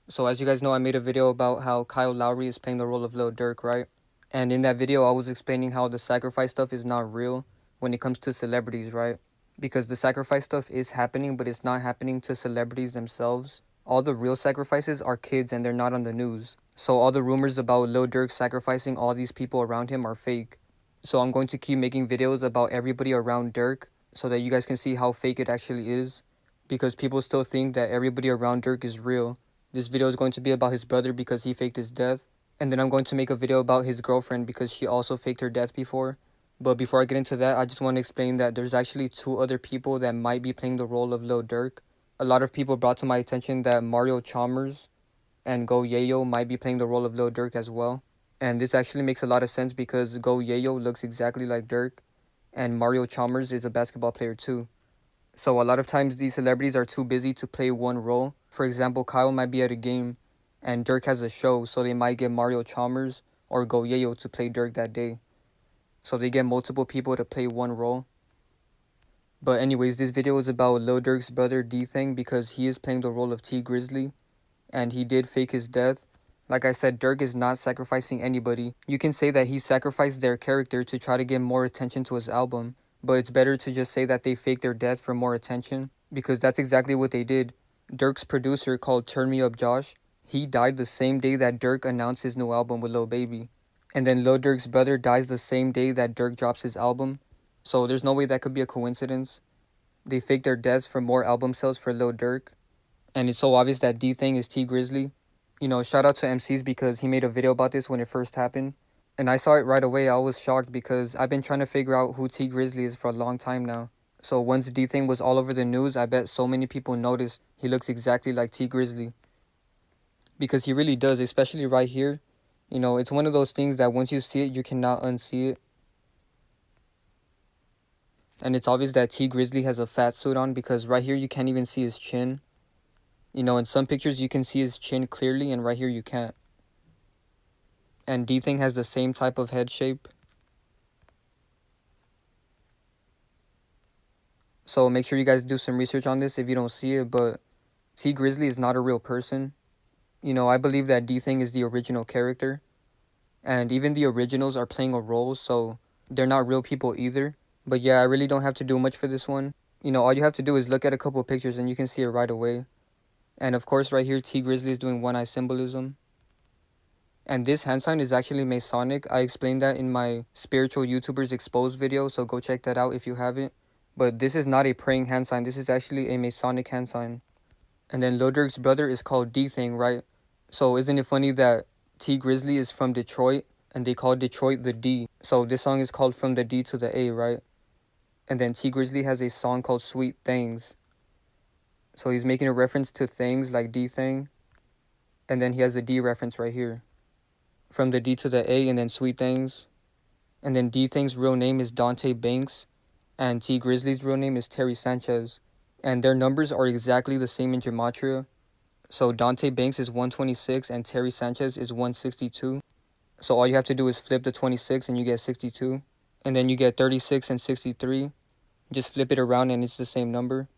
So as you guys know, I made a video about how Kyle Lowry is playing the role of Lil Durk, right? And in that video, I was explaining how the sacrifice stuff is not real when it comes to celebrities, right? Because the sacrifice stuff is happening, but it's not happening to celebrities themselves. All the real sacrifices are kids and they're not on the news. So all the rumors about Lil Durk sacrificing all these people around him are fake. So I'm going to keep making videos about everybody around Durk so that you guys can see how fake it actually is. Because people still think that everybody around Durk is real. This video is going to be about his brother because he faked his death. And then I'm going to make a video about his girlfriend because she also faked her death before. But before I get into that, I just want to explain that there's actually two other people that might be playing the role of Lil Durk. A lot of people brought to my attention that Mario Chalmers and Go Yayo might be playing the role of Lil Durk as well. And this actually makes a lot of sense because Go Yayo looks exactly like Durk, and Mario Chalmers is a basketball player too. So a lot of times these celebrities are too busy to play one role. For example, Kyle might be at a game and Durk has a show, so they might get Mario Chalmers or Go Yayo to play Durk that day. So they get multiple people to play one role. But anyways, this video is about Lil Durk's brother D-Thang because he is playing the role of Tee Grizzley and he did fake his death. Like I said, Durk is not sacrificing anybody. You can say that he sacrificed their character to try to get more attention to his album, but it's better to just say that they faked their death for more attention because that's exactly what they did. Durk's producer called Turn Me Up Josh, he died the same day that Durk announced his new album with Lil Baby. And then Lil Durk's brother dies the same day that Durk drops his album. So there's no way that could be a coincidence. They faked their deaths for more album sales for Lil Durk. And it's so obvious that D-Thang is Tee Grizzley. You know, shout out to MCs because he made a video about this when it first happened. And I saw it right away. I was shocked because I've been trying to figure out who Tee Grizzley is for a long time now. So once D-Thang was all over the news, I bet so many people noticed he looks exactly like Tee Grizzley. Because he really does, especially right here. You know, it's one of those things that once you see it, you cannot unsee it. And it's obvious that Tee Grizzley has a fat suit on because right here you can't even see his chin. You know, in some pictures you can see his chin clearly and right here you can't. And D-Thang has the same type of head shape. So make sure you guys do some research on this if you don't see it, but Tee Grizzley is not a real person. You know, I believe that D-Thang is the original character. And even the originals are playing a role, so they're not real people either. But yeah, I really don't have to do much for this one. You know, all you have to do is look at a couple of pictures and you can see it right away. And of course right here, Tee Grizzley is doing one-eye symbolism. And this hand sign is actually Masonic. I explained that in my Spiritual YouTubers Exposed video, so go check that out if you haven't. But this is not a praying hand sign. This is actually a Masonic hand sign. And then Lil Durk's brother is called D-Thang, right? So isn't it funny that Tee Grizzley is from Detroit and they call Detroit the D. So this song is called From the D to the A, right? And then Tee Grizzley has a song called Sweet Things. So he's making a reference to things like D-Thang. And then he has a D reference right here. From the D to the A and then Sweet Things. And then D-Thang's real name is Dante Banks. And Tee Grizzley's real name is Terry Sanchez. And their numbers are exactly the same in Gematria. So Dante Banks is 126 and Terry Sanchez is 162. So all you have to do is flip the 26 and you get 62. And then you get 36 and 63. Just flip it around and it's the same number.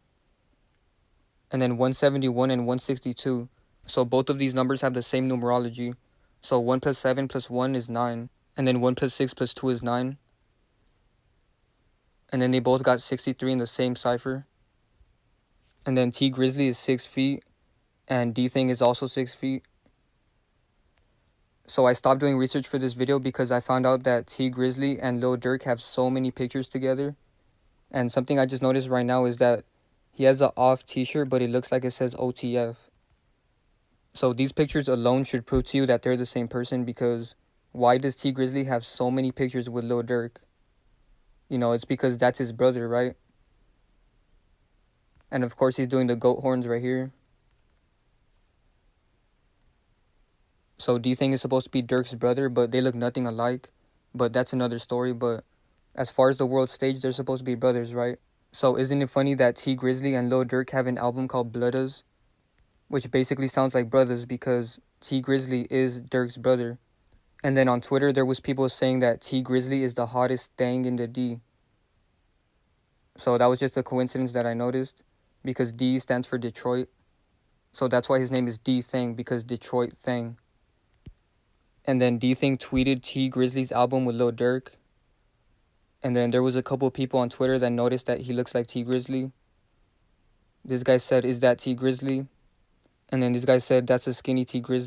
And then 171 and 162. So both of these numbers have the same numerology. So 1 plus 7 plus 1 is 9. And then 1 plus 6 plus 2 is 9. And then they both got 63 in the same cipher. And then Tee Grizzley is 6 feet. And D-Thang is also 6 feet. So I stopped doing research for this video because I found out that Tee Grizzley and Lil Durk have so many pictures together. And something I just noticed right now is that he has an off t-shirt, but it looks like it says OTF. So these pictures alone should prove to you that they're the same person because why does Tee Grizzley have so many pictures with Lil Durk? You know, it's because that's his brother, right? And of course he's doing the goat horns right here. So D-Thang is supposed to be Durk's brother, but they look nothing alike. But that's another story. But as far as the world stage, they're supposed to be brothers, right? So isn't it funny that Tee Grizzley and Lil Durk have an album called Bloodas? Which basically sounds like brothers because Tee Grizzley is Durk's brother. And then on Twitter, there was people saying that Tee Grizzley is the hottest thing in the D. So that was just a coincidence that I noticed because D stands for Detroit. So that's why his name is D-Thang, because Detroit Thang. And then D-Thang tweeted Tee Grizzley's album with Lil Durk. And then there was a couple people on Twitter that noticed that he looks like Tee Grizzley. This guy said, "Is that Tee Grizzley?" And then this guy said, "That's a skinny Tee Grizzley."